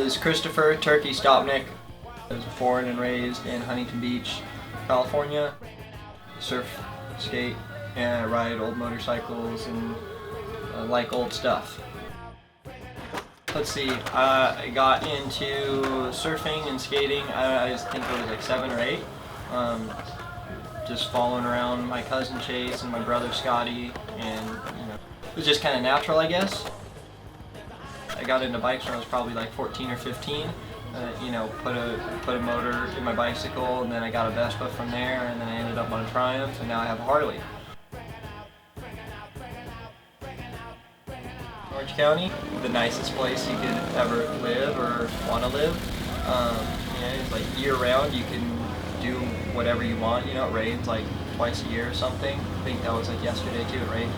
is Christopher Turkey Stopnik. I was born and raised in Huntington Beach, California. Surf, skate, and I ride old motorcycles and like old stuff. Let's see, I got into surfing and skating, I think it was like 7 or 8. Just following around my cousin Chase and my brother Scotty, and it was just kind of natural, I guess. I got into bikes when I was probably like 14 or 15. Put a motor in my bicycle, and then I got a Vespa from there, and then I ended up on a Triumph, and now I have a Harley. Orange County, the nicest place you could ever live or want to live. It's like year-round. You can do whatever you want. It rains like twice a year or something. I think that was like yesterday too. It rained,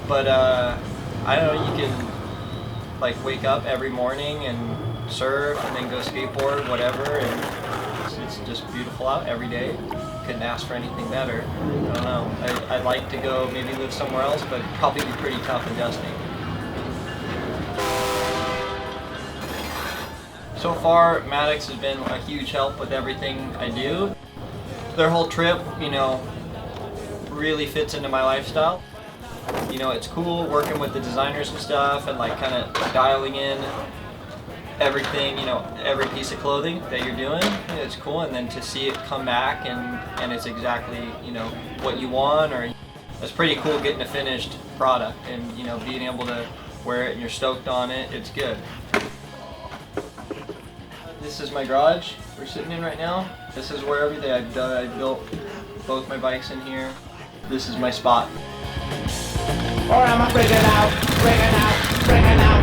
but I don't know. You can like wake up every morning and surf and then go skateboard, whatever, and it's just beautiful out every day. Couldn't ask for anything better. I don't know. I'd like to go maybe live somewhere else, but it'd probably be pretty tough adjusting. So far, Matix has been a huge help with everything I do. Their whole trip, really fits into my lifestyle. It's cool working with the designers and stuff and like kind of dialing in everything, every piece of clothing that you're doing. It's cool, and then to see it come back and it's exactly, what you want, or it's pretty cool getting a finished product and, being able to wear it and you're stoked on it. It's good. This is my garage we're sitting in right now. This is where everything I've done. I built both my bikes in here. This is my spot. Or am I bringing out, bringing out, bringing out?